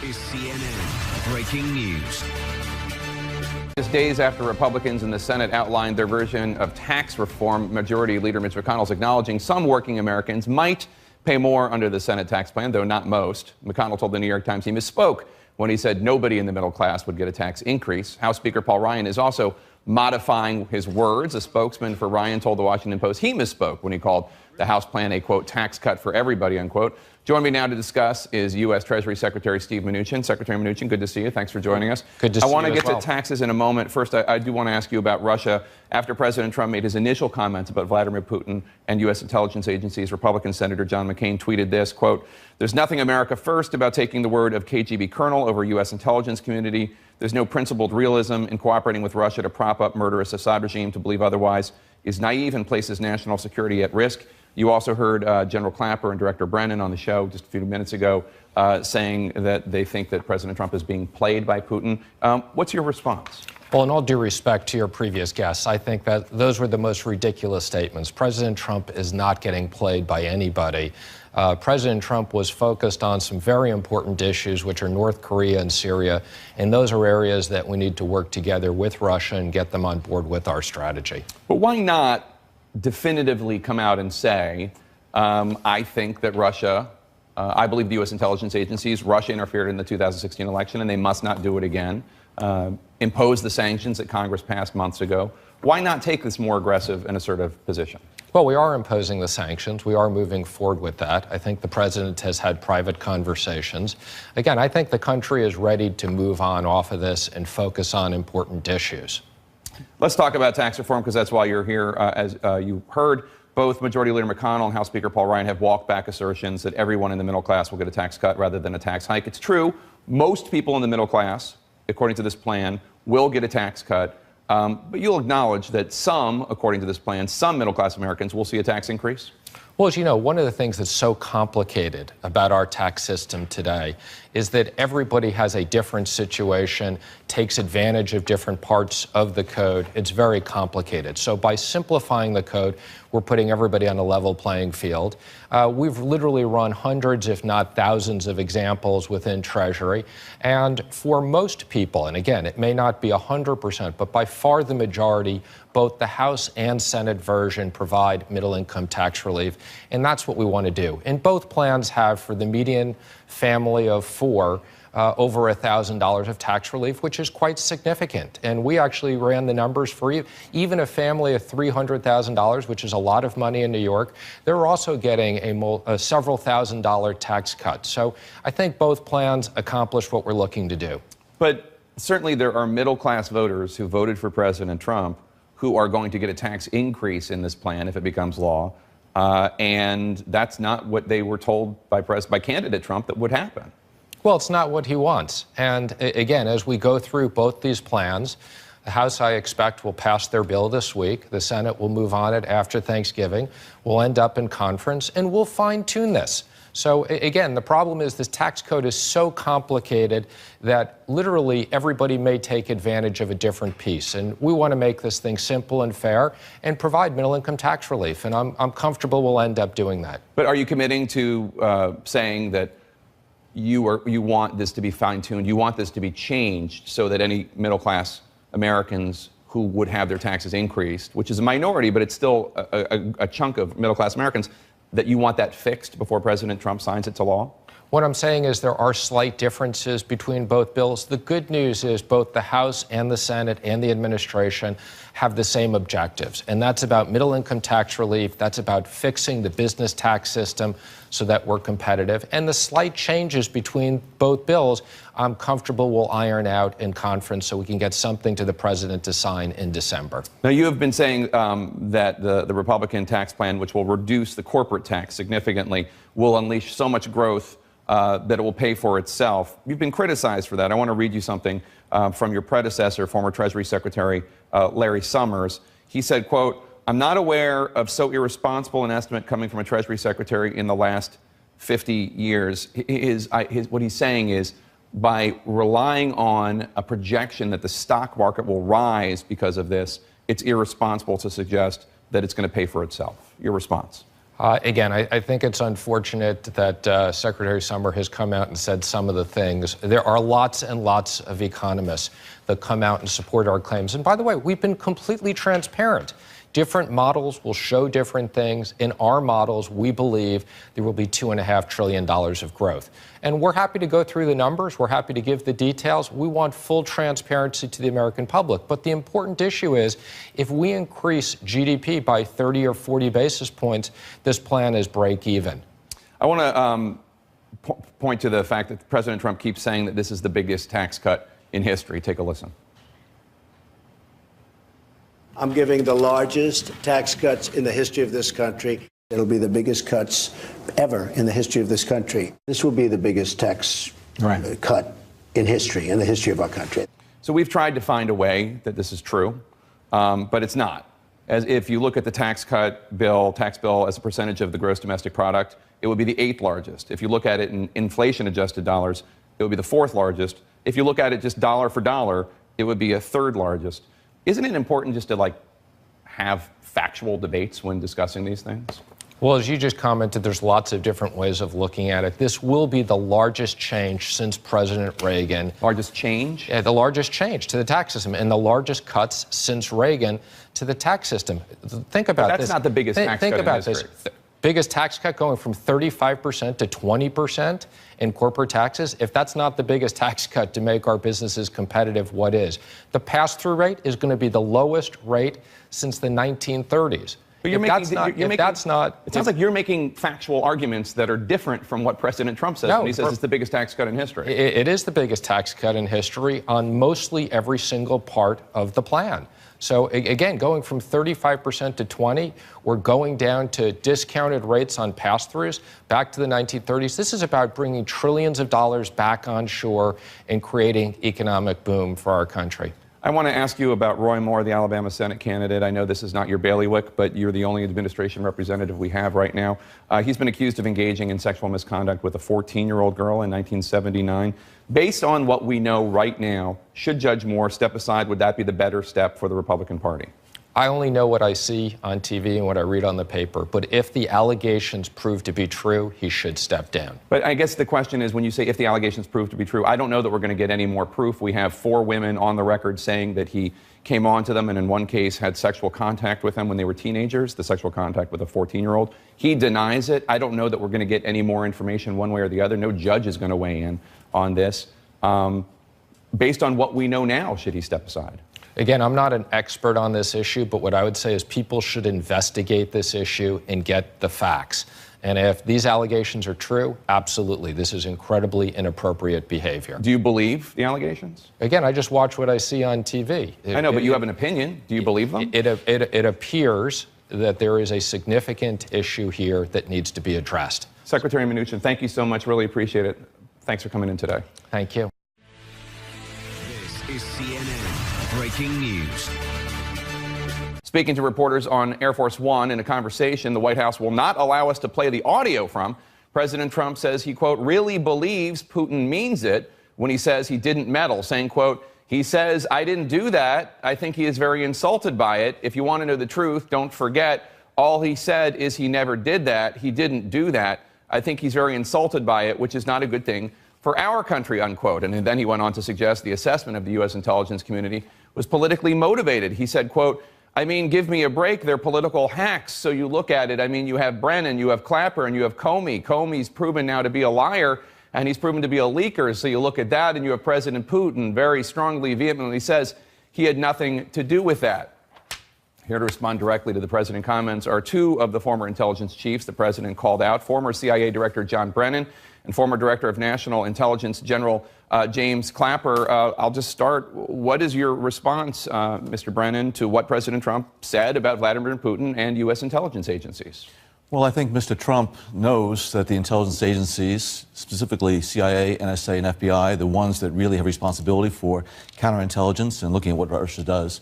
is CNN Breaking News. Just days after Republicans in the Senate outlined their version of tax reform, Majority Leader Mitch McConnell is acknowledging some working Americans might pay more under the Senate tax plan, though not most. McConnell told the New York Times he misspoke when he said nobody in the middle class would get a tax increase. House Speaker Paul Ryan is also modifying his words. A spokesman for Ryan told the Washington Post he misspoke when he called the House plan a, quote, tax cut for everybody, unquote. Joining me now to discuss is U.S. Treasury Secretary Steve Mnuchin. Secretary Mnuchin, good to see you. Thanks for joining us. Good to see you. I want to get to taxes in a moment. First, I do want to ask you about Russia. After President Trump made his initial comments about Vladimir Putin and U.S. intelligence agencies, Republican Senator John McCain tweeted this, quote, "There's nothing America first about taking the word of KGB colonel over U.S. intelligence community. There's no principled realism in cooperating with Russia to prop up murderous Assad regime. To believe otherwise is naive and places national security at risk." You also heard General Clapper and Director Brennan on the show just a few minutes ago saying that they think that President Trump is being played by Putin. What's your response? Well, in all due respect to your previous guests, I think that those were the most ridiculous statements. President Trump is not getting played by anybody. President Trump was focused on some very important issues, which are North Korea and Syria, and those are areas that we need to work together with Russia and get them on board with our strategy. But why not definitively come out and say, I think that Russia, I believe the U.S. intelligence agencies, Russia interfered in the 2016 election and they must not do it again, impose the sanctions that Congress passed months ago. Why not take this more aggressive and assertive position? Well, we are imposing the sanctions. We are moving forward with that. I think the president has had private conversations. Again, I think the country is ready to move on off of this and focus on important issues. Let's talk about tax reform, because that's why you're here. As you heard, both Majority Leader McConnell and House Speaker Paul Ryan have walked back assertions that everyone in the middle class will get a tax cut rather than a tax hike. It's true, most people in the middle class, according to this plan, will get a tax cut. But you'll acknowledge that some, according to this plan, some middle-class Americans will see a tax increase? Well, as you know, one of the things that's so complicated about our tax system today is that everybody has a different situation, takes advantage of different parts of the code. It's very complicated. So by simplifying the code, we're putting everybody on a level playing field. We've literally run hundreds, if not thousands, of examples within Treasury. And for most people, and again, it may not be 100%, but by far the majority, both the House and Senate version provide middle-income tax relief, and that's what we want to do. And both plans have, for the median family of four, over $1,000 of tax relief, which is quite significant. And we actually ran the numbers for even a family of $300,000, which is a lot of money in New York. They're also getting a several $1,000 tax cut. So I think both plans accomplish what we're looking to do. But certainly there are middle-class voters who voted for President Trump who are going to get a tax increase in this plan if it becomes law. And that's not what they were told by candidate Trump that would happen. Well, it's not what he wants. And again, as we go through both these plans, the House, I expect, will pass their bill this week. The Senate will move on it after Thanksgiving. We'll end up in conference, and we'll fine-tune this. So again, the problem is this tax code is so complicated that literally everybody may take advantage of a different piece. And we want to make this thing simple and fair and provide middle-income tax relief. And I'm comfortable we'll end up doing that. But are you committing to saying that you want this to be fine-tuned, you want this to be changed so that any middle-class Americans who would have their taxes increased, which is a minority, but it's still a chunk of middle-class Americans, that you want that fixed before President Trump signs it to law? What I'm saying is there are slight differences between both bills. The good news is both the House and the Senate and the administration have the same objectives, and that's about middle-income tax relief. That's about fixing the business tax system so that we're competitive. And the slight changes between both bills, I'm comfortable we'll iron out in conference so we can get something to the president to sign in December. Now, you have been saying that the Republican tax plan, which will reduce the corporate tax significantly, will unleash so much growth that it will pay for itself. You've been criticized for that. I want to read you something from your predecessor, former Treasury Secretary Larry Summers. He said, quote, "I'm not aware of so irresponsible an estimate coming from a Treasury Secretary in the last 50 years. What he's saying is, by relying on a projection that the stock market will rise because of this, it's irresponsible to suggest that it's going to pay for itself." Your response? Again, I think it's unfortunate that Secretary Summer has come out and said some of the things. There are lots and lots of economists that come out and support our claims. And by the way, we've been completely transparent. Different models will show different things. In our models, we believe there will be $2.5 trillion of growth. And we're happy to go through the numbers. We're happy to give the details. We want full transparency to the American public. But the important issue is, if we increase GDP by 30 or 40 basis points, this plan is break even. I want to point to the fact that President Trump keeps saying that this is the biggest tax cut in history. Take a listen. I'm giving the largest tax cuts in the history of this country. It'll be the biggest cuts ever in the history of this country. This will be the biggest tax cut in history, in the history of our country. So we've tried to find a way that this is true, but it's not. As if you look at the tax bill as a percentage of the gross domestic product, it would be the 8th largest. If you look at it in inflation-adjusted dollars, it would be the 4th largest. If you look at it just dollar for dollar, it would be a 3rd largest. Isn't it important just to have factual debates when discussing these things? Well, as you just commented, there's lots of different ways of looking at it. This will be the largest change since President Reagan. Largest change? Yeah, the largest change to the tax system, and the largest cuts since Reagan to the tax system. Think about this. That's not the biggest tax cut in history. Think about this. Biggest tax cut going from 35% to 20% in corporate taxes. If that's not the biggest tax cut to make our businesses competitive, what is? The pass-through rate is going to be the lowest rate since the 1930s. But it sounds like you're making factual arguments that are different from what President Trump says when he says it's the biggest tax cut in history. It is the biggest tax cut in history on mostly every single part of the plan. So again, going from 35% to 20, we're going down to discounted rates on pass-throughs back to the 1930s. This is about bringing trillions of dollars back on shore and creating economic boom for our country. I want to ask you about Roy Moore, the Alabama Senate candidate. I know this is not your bailiwick, but you're the only administration representative we have right now. He's been accused of engaging in sexual misconduct with a 14-year-old girl in 1979. Based on what we know right now, should Judge Moore step aside? Would that be the better step for the Republican Party? I only know what I see on TV and what I read on the paper. But if the allegations prove to be true, he should step down. But I guess the question is, when you say if the allegations prove to be true, I don't know that we're going to get any more proof. We have 4 women on the record saying that he came on to them and in one case had sexual contact with them when they were teenagers, the sexual contact with a 14-year-old. He denies it. I don't know that we're going to get any more information one way or the other. No judge is going to weigh in on this. Based on what we know now, should he step aside? Again, I'm not an expert on this issue, but what I would say is people should investigate this issue and get the facts. And if these allegations are true, absolutely, this is incredibly inappropriate behavior. Do you believe the allegations? Again, I just watch what I see on TV. I know, but you have an opinion. Do you believe them? It appears that there is a significant issue here that needs to be addressed. Secretary Mnuchin, thank you so much. Really appreciate it. Thanks for coming in today. Thank you. This is CNN Breaking News. Speaking to reporters on Air Force One in a conversation the White House will not allow us to play the audio from, President Trump says he, quote, really believes Putin means it when he says he didn't meddle, saying, quote, he says, I didn't do that. I think he is very insulted by it. If you want to know the truth, don't forget, all he said is he never did that. He didn't do that. I think he's very insulted by it, which is not a good thing for our country, unquote. And then he went on to suggest the assessment of the U.S. intelligence community was politically motivated. He said, quote, I mean, give me a break. They're political hacks. So you look at it. I mean, you have Brennan, you have Clapper, and you have Comey. Comey's proven now to be a liar, and he's proven to be a leaker. So you look at that, and you have President Putin very strongly, vehemently says he had nothing to do with that. Here to respond directly to the president's comments are 2 of the former intelligence chiefs the president called out, former CIA Director John Brennan and former Director of National Intelligence General James Clapper. I'll just start. What is your response, Mr. Brennan, to what President Trump said about Vladimir Putin and U.S. intelligence agencies? Well, I think Mr. Trump knows that the intelligence agencies, specifically CIA, NSA, and FBI, the ones that really have responsibility for counterintelligence and looking at what Russia does,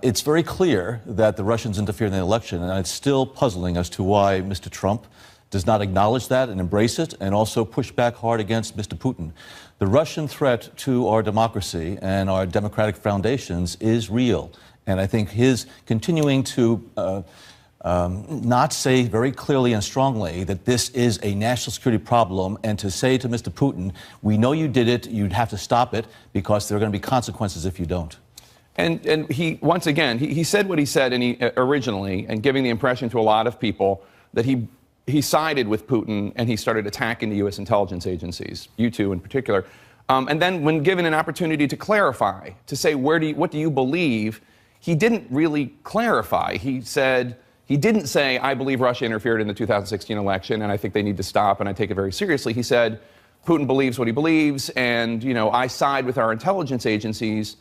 it's very clear that the Russians interfered in the election, and it's still puzzling as to why Mr. Trump does not acknowledge that and embrace it, and also push back hard against Mr. Putin. The Russian threat to our democracy and our democratic foundations is real, and I think his continuing to not say very clearly and strongly that this is a national security problem, and to say to Mr. Putin, we know you did it, you'd have to stop it, because there are going to be consequences if you don't. And he, once again, he said what he said originally, and giving the impression to a lot of people that he sided with Putin and he started attacking the U.S. intelligence agencies, you two in particular. And then when given an opportunity to clarify, to say, what do you believe, he didn't really clarify. He didn't say, I believe Russia interfered in the 2016 election and I think they need to stop and I take it very seriously. He said, Putin believes what he believes and, I side with our intelligence agencies.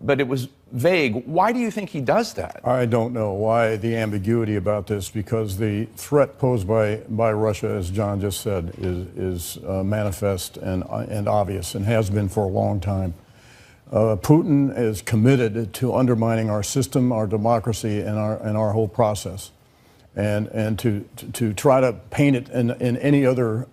But it was vague. Why do you think he does that? I don't know why the ambiguity about this, because the threat posed by Russia, as John just said, is manifest and obvious and has been for a long time. Putin is committed to undermining our system, our democracy, and our whole process. And to try to paint it in any other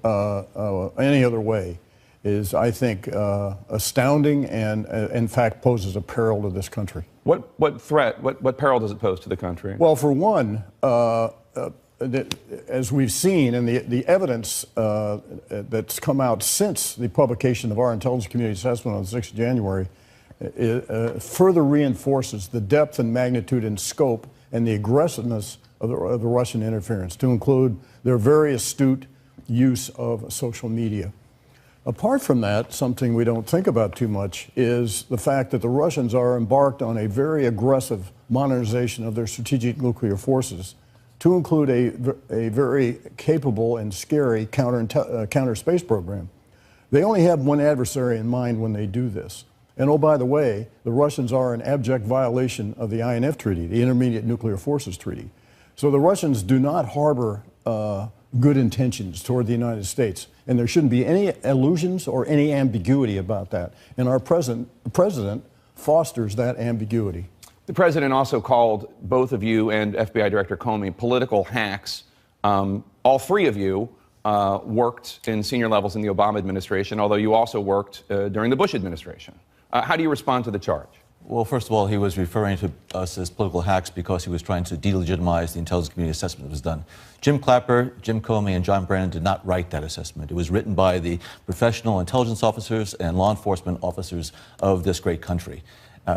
way is, I think, astounding and, in fact, poses a peril to this country. What threat, what peril does it pose to the country? Well, for one, as we've seen, and the evidence that's come out since the publication of our intelligence community assessment on the 6th of January further reinforces the depth and magnitude and scope and the aggressiveness of the Russian interference, to include their very astute use of social media. Apart from that, something we don't think about too much is the fact that the Russians are embarked on a very aggressive modernization of their strategic nuclear forces, to include a very capable and scary counter space program. They only have one adversary in mind when they do this. And oh, by the way, the Russians are in abject violation of the INF Treaty, the Intermediate Nuclear Forces Treaty. So the Russians do not harbor good intentions toward the United States. And there shouldn't be any illusions or any ambiguity about that. And our president fosters that ambiguity. The president also called both of you and FBI Director Comey political hacks. All three of you worked in senior levels in the Obama administration, although you also worked during the Bush administration. How do you respond to the charge? Well, first of all, he was referring to us as political hacks because he was trying to delegitimize the intelligence community assessment that was done. Jim Clapper, Jim Comey, and John Brennan did not write that assessment. It was written by the professional intelligence officers and law enforcement officers of this great country.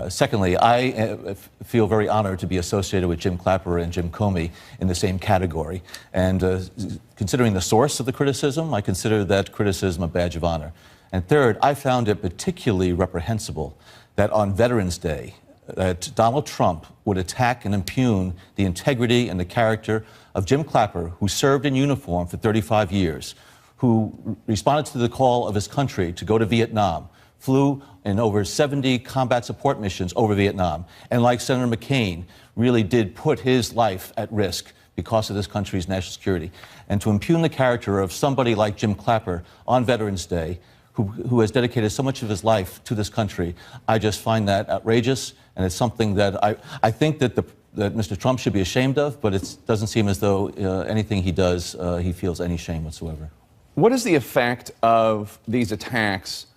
Secondly, I feel very honored to be associated with Jim Clapper and Jim Comey in the same category. And considering the source of the criticism, I consider that criticism a badge of honor. And third, I found it particularly reprehensible that on Veterans Day, that Donald Trump would attack and impugn the integrity and the character of Jim Clapper, who served in uniform for 35 years, who responded to the call of his country to go to Vietnam, flew in over 70 combat support missions over Vietnam, and like Senator McCain, really did put his life at risk because of this country's national security. And to impugn the character of somebody like Jim Clapper on Veterans Day, who has dedicated so much of his life to this country, I just find that outrageous, and it's something that I think that Mr. Trump should be ashamed of, but it doesn't seem as though anything he does, he feels any shame whatsoever. What is the effect of these attacks,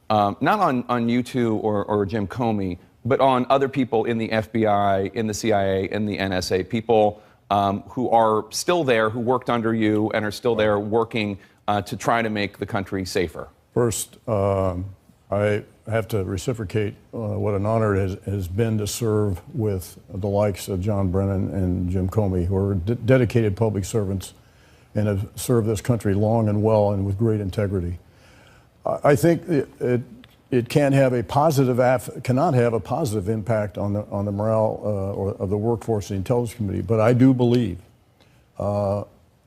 not on you two or Jim Comey, but on other people in the FBI, in the CIA, in the NSA, people who are still there, who worked under you and are still there working to try to make the country safer? First, I have to reciprocate what an honor it has been to serve with the likes of John Brennan and Jim Comey, who are dedicated public servants and have served this country long and well and with great integrity. I think it cannot have a positive impact on the morale of the workforce of the intelligence community, but I do believe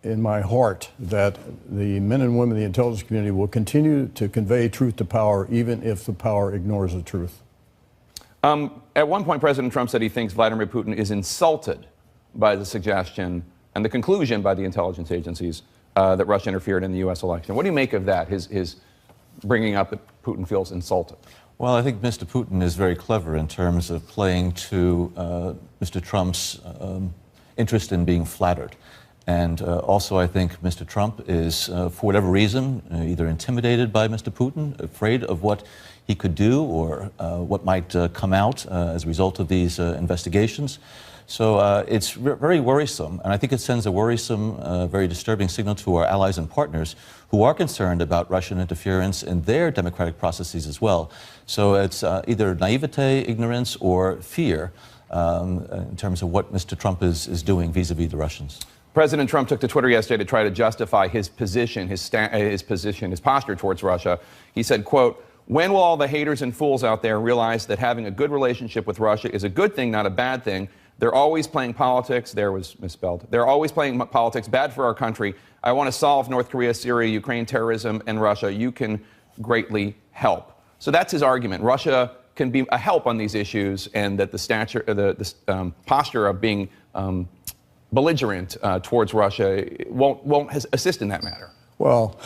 in my heart that the men and women of the intelligence community will continue to convey truth to power, even if the power ignores the truth. At one point, President Trump said he thinks Vladimir Putin is insulted by the suggestion and the conclusion by the intelligence agencies that Russia interfered in the U.S. election. What do you make of that, his bringing up that Putin feels insulted? Well, I think Mr. Putin is very clever in terms of playing to Mr. Trump's interest in being flattered. And also, I think Mr. Trump is, for whatever reason, either intimidated by Mr. Putin, afraid of what he could do or what might come out as a result of these investigations. So it's very worrisome, and I think it sends a worrisome, very disturbing signal to our allies and partners who are concerned about Russian interference in their democratic processes as well. So it's either naivete, ignorance, or fear in terms of what Mr. Trump is doing vis-a-vis the Russians. President Trump took to Twitter yesterday to try to justify his position, his posture towards Russia. He said, quote, "When will all the haters and fools out there realize that having a good relationship with Russia is a good thing, not a bad thing? They're always playing politics." There was misspelled. "They're always playing politics, bad for our country. I want to solve North Korea, Syria, Ukraine, terrorism, and Russia. You can greatly help." So that's his argument. Russia can be a help on these issues, and that the posture of being belligerent towards Russia won't assist in that matter. Well,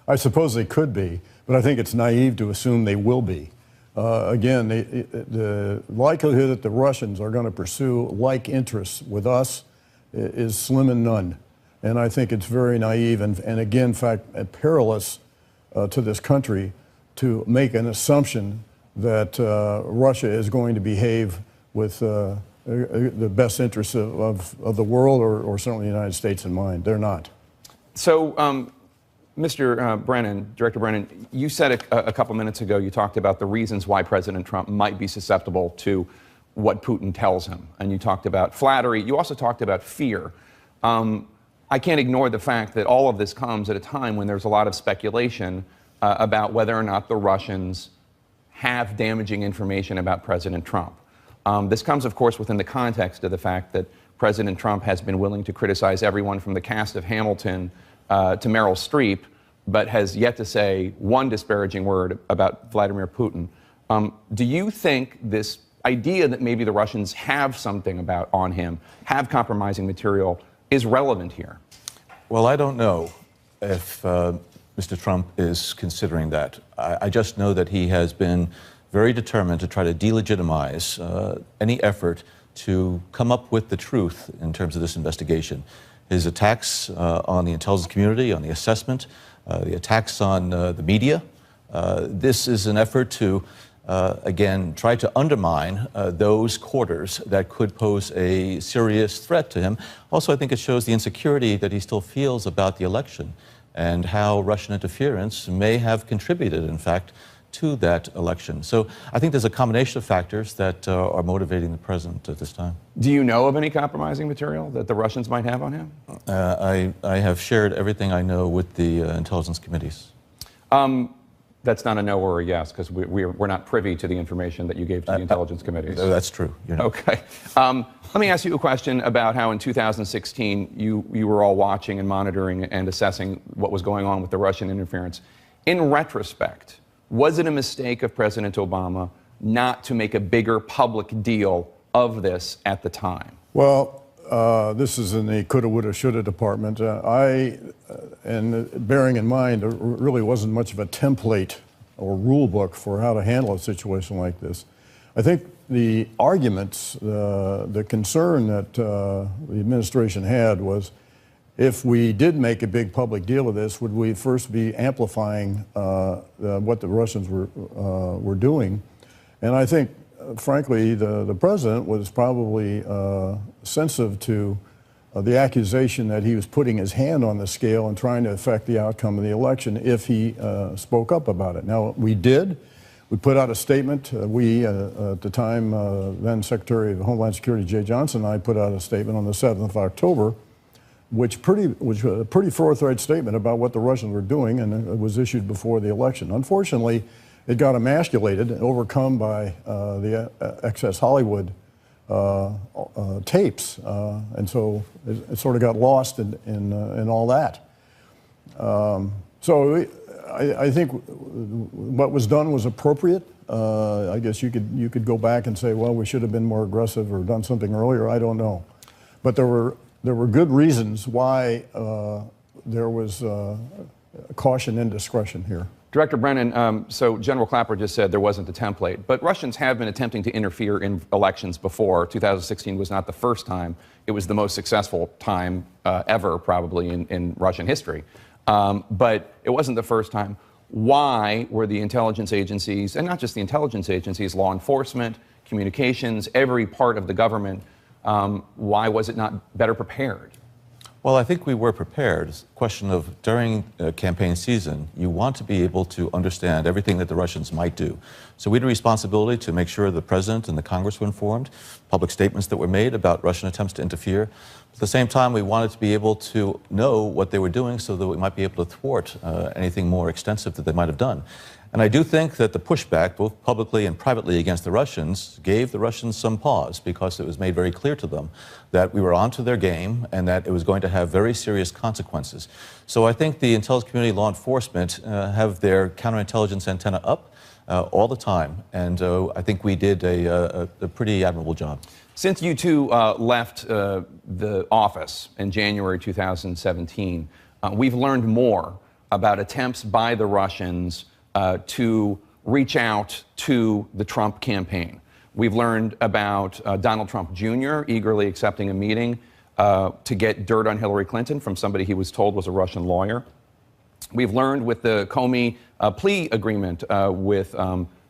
I suppose they could be, but I think it's naive to assume they will be. Again, the likelihood that the Russians are going to pursue like interests with us is slim and none. And I think it's very naive and again, in fact, perilous to this country to make an assumption that Russia is going to behave with the best interests of the world or certainly the United States in mind. They're not. So, Mr. Brennan, Director Brennan, you said a couple minutes ago, you talked about the reasons why President Trump might be susceptible to what Putin tells him. And you talked about flattery. You also talked about fear. I can't ignore the fact that all of this comes at a time when there's a lot of speculation about whether or not the Russians have damaging information about President Trump. This comes, of course, within the context of the fact that President Trump has been willing to criticize everyone from the cast of Hamilton to Meryl Streep, but has yet to say one disparaging word about Vladimir Putin. Do you think this idea that maybe the Russians have something on him, have compromising material, is relevant here? Well, I don't know if Mr. Trump is considering that. I just know that he has been very determined to try to delegitimize any effort to come up with the truth in terms of this investigation. His attacks on the intelligence community, on the assessment, the attacks on the media, this is an effort to, again, try to undermine those quarters that could pose a serious threat to him. Also, I think it shows the insecurity that he still feels about the election and how Russian interference may have contributed, in fact, to that election. So I think there's a combination of factors that are motivating the president at this time. Do you know of any compromising material that the Russians might have on him? I have shared everything I know with the intelligence committees. That's not a no or a yes, because we're not privy to the information that you gave to the intelligence committees. That's true. Okay. Let me ask you a question about how in 2016 you were all watching and monitoring and assessing what was going on with the Russian interference. In retrospect, was it a mistake of President Obama not to make a bigger public deal of this at the time? Well, this is in the coulda, woulda, shoulda department. And bearing in mind, there really wasn't much of a template or rule book for how to handle a situation like this. I think the arguments, the concern that the administration had was, if we did make a big public deal of this, would we first be amplifying what the Russians were doing? And I think, frankly, the president was probably sensitive to the accusation that he was putting his hand on the scale and trying to affect the outcome of the election if he spoke up about it. Now, we did. We put out a statement. At the time, then Secretary of Homeland Security Jay Johnson and I put out a statement on the 7th of October, which was a pretty forthright statement about what the Russians were doing, and it was issued before the election. Unfortunately, it got emasculated and overcome by the excess Hollywood tapes, and so it sort of got lost in all that. So I think what was done was appropriate. I guess you could go back and say, well, we should have been more aggressive or done something earlier. I don't know, but there were good reasons why there was caution and discretion here. Director Brennan, so General Clapper just said there wasn't a template, but Russians have been attempting to interfere in elections before. 2016 was not the first time. It was the most successful time ever, probably, in Russian history. But it wasn't the first time. Why were the intelligence agencies, and not just the intelligence agencies, law enforcement, communications, every part of the government, why was it not better prepared? Well, I think we were prepared. It's a question of during campaign season, you want to be able to understand everything that the Russians might do. So we had a responsibility to make sure the president and the Congress were informed, public statements that were made about Russian attempts to interfere. At the same time, we wanted to be able to know what they were doing so that we might be able to thwart anything more extensive that they might have done. And I do think that the pushback, both publicly and privately against the Russians, gave the Russians some pause because it was made very clear to them that we were onto their game and that it was going to have very serious consequences. So I think the intelligence community, law enforcement, have their counterintelligence antenna up all the time. And I think we did a pretty admirable job. Since you two left the office in January 2017, we've learned more about attempts by the Russians to reach out to the Trump campaign. We've learned about Donald Trump Jr. eagerly accepting a meeting to get dirt on Hillary Clinton from somebody he was told was a Russian lawyer. We've learned with the Comey plea agreement with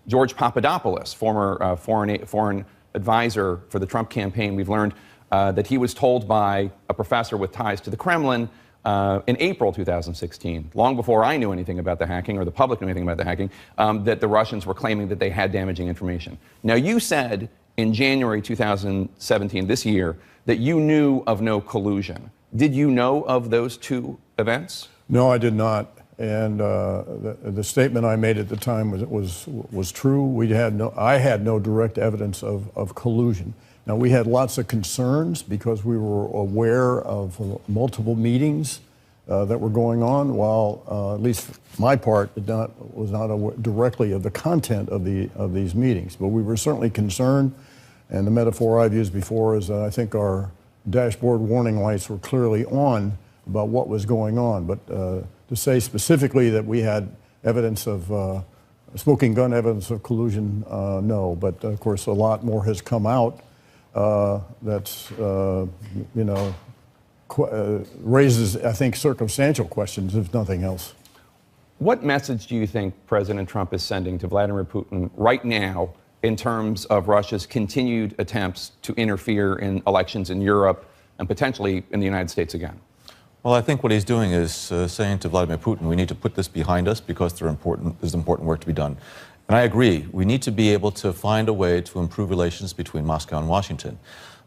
George Papadopoulos, former foreign advisor for the Trump campaign, we've learned that he was told by a professor with ties to the Kremlin in April 2016, long before I knew anything about the hacking or the public knew anything about the hacking, that the Russians were claiming that they had damaging information. Now, you said in January 2017, this year, that you knew of no collusion. Did you know of those two events? No, I did not. And the statement I made at the time was true. I had no direct evidence of collusion. Now, we had lots of concerns because we were aware of multiple meetings that were going on, while at least my part was not aware directly of the content of these meetings. But we were certainly concerned, and the metaphor I've used before is that I think our dashboard warning lights were clearly on about what was going on. But to say specifically that we had evidence of smoking gun evidence of collusion, no. But of course, a lot more has come out that's, raises, I think, circumstantial questions, if nothing else. What message do you think President Trump is sending to Vladimir Putin right now in terms of Russia's continued attempts to interfere in elections in Europe and potentially in the United States again? Well, I think what he's doing is saying to Vladimir Putin, we need to put this behind us because there's important work to be done. And I agree, we need to be able to find a way to improve relations between Moscow and Washington.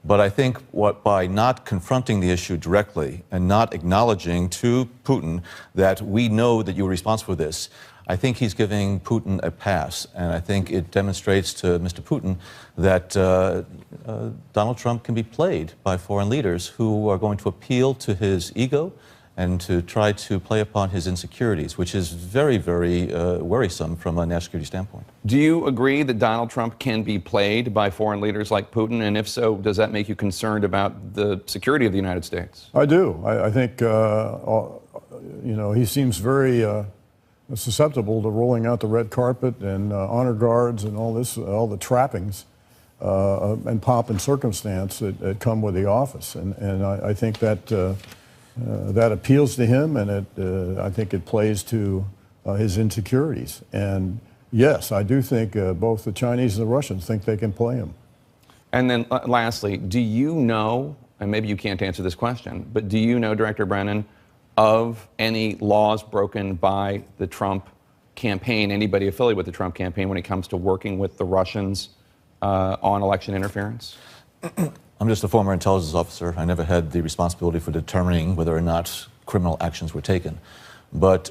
But I think by not confronting the issue directly and not acknowledging to Putin that we know that you were responsible for this, I think he's giving Putin a pass. And I think it demonstrates to Mr. Putin that Donald Trump can be played by foreign leaders who are going to appeal to his ego and to try to play upon his insecurities, which is very, very worrisome from a national security standpoint. Do you agree that Donald Trump can be played by foreign leaders like Putin? And if so, does that make you concerned about the security of the United States? I do. I think, he seems very susceptible to rolling out the red carpet and honor guards and all the trappings and pomp and circumstance that come with the office. And I think that that appeals to him, and I think it plays to his insecurities. And yes, I do think both the Chinese and the Russians think they can play him. And then lastly, do you know, and maybe you can't answer this question, but do you know, Director Brennan, of any laws broken by the Trump campaign, anybody affiliated with the Trump campaign, when it comes to working with the Russians on election interference? I'm just a former intelligence officer. I never had the responsibility for determining whether or not criminal actions were taken. But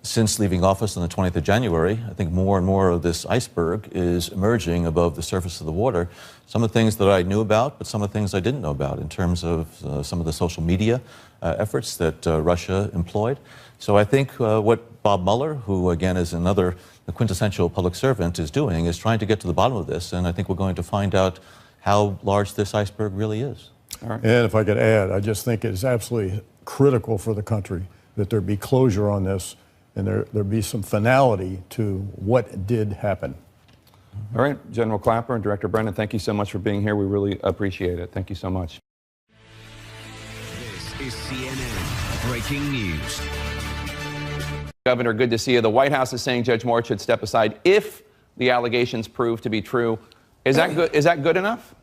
since leaving office on the 20th of January, I think more and more of this iceberg is emerging above the surface of the water. Some of the things that I knew about, but some of the things I didn't know about in terms of some of the social media efforts that Russia employed. So I think what Bob Mueller, who again is another quintessential public servant, is doing is trying to get to the bottom of this. And I think we're going to find out how large this iceberg really is. All right. And if I could add, I just think it is absolutely critical for the country that there be closure on this and there be some finality to what did happen. All right, General Clapper and Director Brennan, thank you so much for being here. We really appreciate it. Thank you so much. This is CNN Breaking News. Governor, good to see you. The White House is saying Judge Moore should step aside if the allegations prove to be true. Is that good? Is that good enough?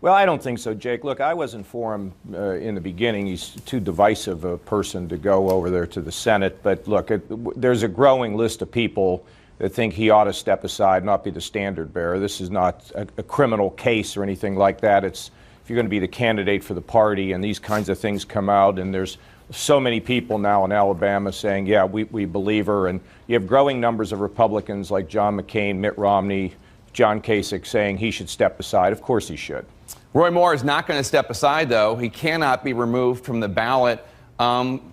Well, I don't think so, Jake. Look, I wasn't for him in the beginning. He's too divisive a person to go over there to the Senate. But look, there's a growing list of people that think he ought to step aside, not be the standard bearer. This is not a criminal case or anything like that. It's if you're going to be the candidate for the party and these kinds of things come out, and there's so many people now in Alabama saying, yeah, we believe her. And you have growing numbers of Republicans like John McCain, Mitt Romney, John Kasich saying he should step aside. Of course he should. Roy Moore is not going to step aside, though. He cannot be removed from the ballot.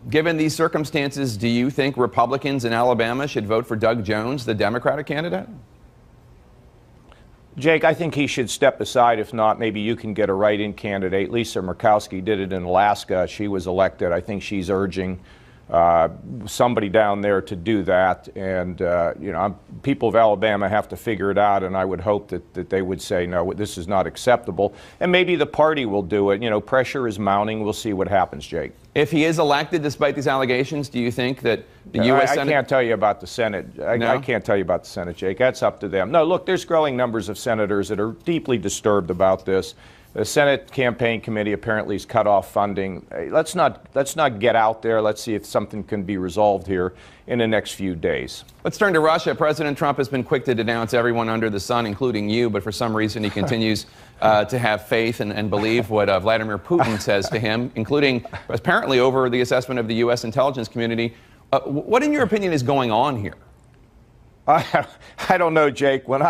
Given these circumstances, do you think Republicans in Alabama should vote for Doug Jones, the Democratic candidate? Jake, I think he should step aside. If not, maybe you can get a write-in candidate. Lisa Murkowski did it in Alaska. She was elected. I think she's urging somebody down there to do that. And, people of Alabama have to figure it out, and I would hope that they would say, no, this is not acceptable. And maybe the party will do it. Pressure is mounting. We'll see what happens, Jake. If he is elected despite these allegations, do you think that the U.S. Senate... I can't tell you about the Senate. I can't tell you about the Senate, Jake. That's up to them. No, look, there's growing numbers of senators that are deeply disturbed about this. The Senate campaign committee apparently has cut off funding. Let's not get out there. Let's see if something can be resolved here in the next few days. Let's turn to Russia. President Trump has been quick to denounce everyone under the sun, including you, but for some reason he continues to have faith and believe what Vladimir Putin says to him, including apparently over the assessment of the U.S. intelligence community. What, in your opinion, is going on here? I don't know, Jake. When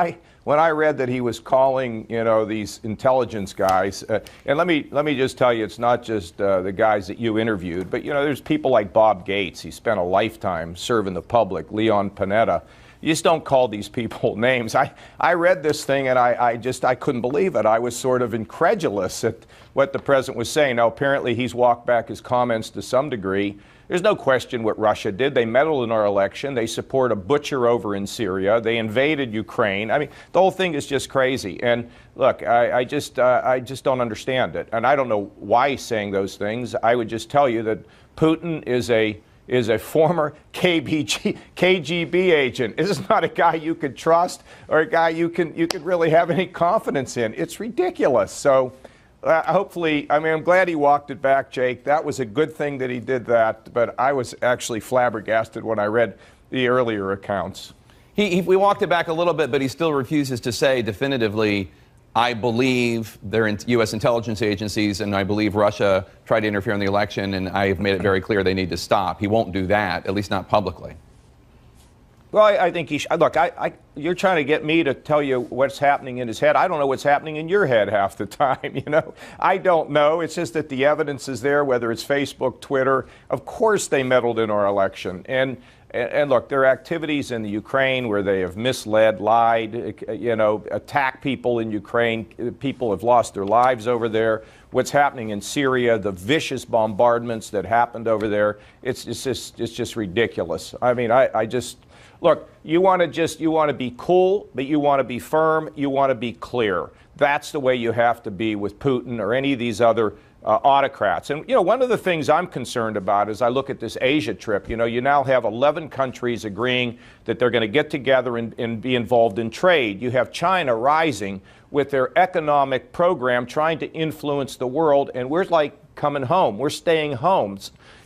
I read that he was calling, these intelligence guys, and let me just tell you, it's not just the guys that you interviewed, but there's people like Bob Gates. He spent a lifetime serving the public. Leon Panetta. You just don't call these people names. I read this thing and I couldn't believe it. I was sort of incredulous at what the president was saying. Now apparently he's walked back his comments to some degree. There's no question what Russia did. They meddled in our election. They support a butcher over in Syria. They invaded Ukraine. I mean, the whole thing is just crazy. And look, I just don't understand it. And I don't know why he's saying those things. I would just tell you that Putin is a former KGB agent. This is not a guy you could trust or a guy you could really have any confidence in. It's ridiculous. So. Hopefully, I'm glad he walked it back, Jake. That was a good thing that he did that, but I was actually flabbergasted when I read the earlier accounts. We walked it back a little bit, but he still refuses to say definitively, I believe they're in U.S. intelligence agencies and I believe Russia tried to interfere in the election, and I've made it very clear they need to stop. He won't do that, at least not publicly. Well, I think he should. Look, you're trying to get me to tell you what's happening in his head. I don't know what's happening in your head half the time, I don't know. It's just that the evidence is there, whether it's Facebook, Twitter. Of course they meddled in our election. And look, there are activities in the Ukraine where they have misled, lied, attacked people in Ukraine. People have lost their lives over there. What's happening in Syria, the vicious bombardments that happened over there, it's just ridiculous. I mean, Look, you want to be cool, but you want to be firm, you want to be clear. That's the way you have to be with Putin or any of these other autocrats. And, one of the things I'm concerned about as I look at this Asia trip, you now have 11 countries agreeing that they're going to get together and be involved in trade. You have China rising with their economic program trying to influence the world, and we're like coming home. We're staying home.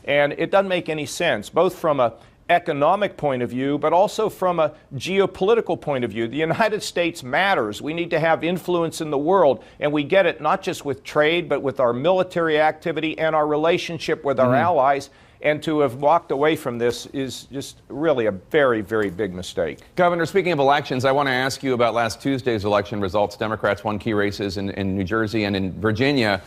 And it doesn't make any sense, both from a economic point of view, but also from a geopolitical point of view. The United States matters. We need to have influence in the world, and we get it not just with trade, but with our military activity and our relationship with our allies. And to have walked away from this is just really a very, very big mistake. Governor, speaking of elections, I want to ask you about last Tuesday's election results. Democrats won key races in New Jersey and in Virginia.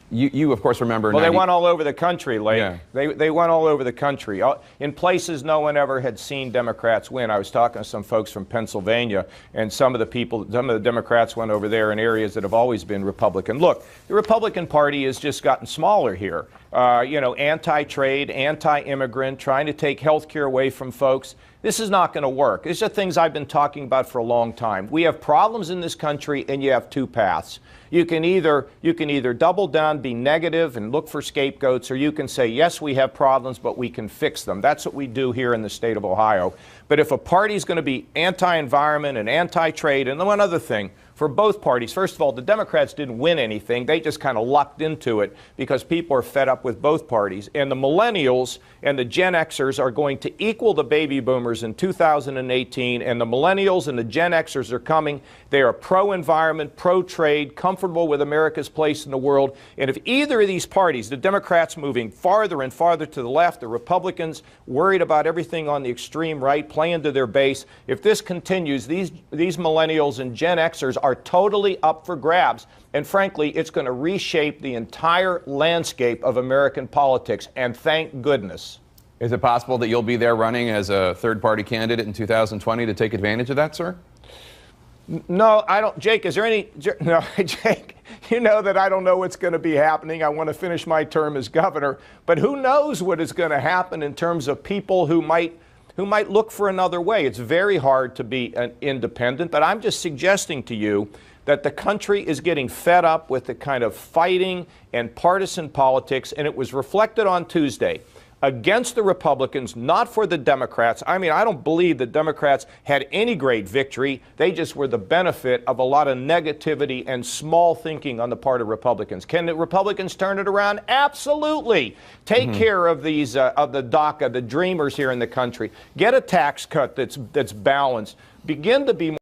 You, of course, remember... Well, they won all over the country, Lake. Yeah. They won all over the country. In places no one ever had seen Democrats win. I was talking to some folks from Pennsylvania, and some of the Democrats went over there in areas that have always been Republican. Look, the Republican Party has just gotten smaller here. Anti-trade, anti-immigrant, trying to take health care away from folks. This is not going to work. These are things I've been talking about for a long time. We have problems in this country, and you have two paths. You can either double down, be negative, and look for scapegoats, or you can say, yes, we have problems, but we can fix them. That's what we do here in the state of Ohio. But if a party is going to be anti-environment and anti-trade, and one other thing, for both parties. First of all, the Democrats didn't win anything. They just kind of lucked into it because people are fed up with both parties. And the millennials and the Gen Xers are going to equal the baby boomers in 2018. And the millennials and the Gen Xers are coming. They are pro-environment, pro-trade, comfortable with America's place in the world. And if either of these parties, the Democrats moving farther and farther to the left, the Republicans worried about everything on the extreme right, playing to their base, if this continues, these millennials and Gen Xers are totally up for grabs. And frankly, it's going to reshape the entire landscape of American politics. And thank goodness. Is it possible that you'll be there running as a third-party candidate in 2020 to take advantage of that, sir? No, I don't. Jake, is there any? No, Jake, you know that I don't know what's going to be happening. I want to finish my term as governor. But who knows what is going to happen in terms of people who might look for another way. It's very hard to be an independent, but I'm just suggesting to you that the country is getting fed up with the kind of fighting and partisan politics, and it was reflected on Tuesday against the Republicans, not for the Democrats. I mean, I don't believe the Democrats had any great victory. They just were the benefit of a lot of negativity and small thinking on the part of Republicans. Can the Republicans turn it around? Absolutely. Take care of these, of the DACA, the dreamers here in the country. Get a tax cut that's balanced. Begin to be more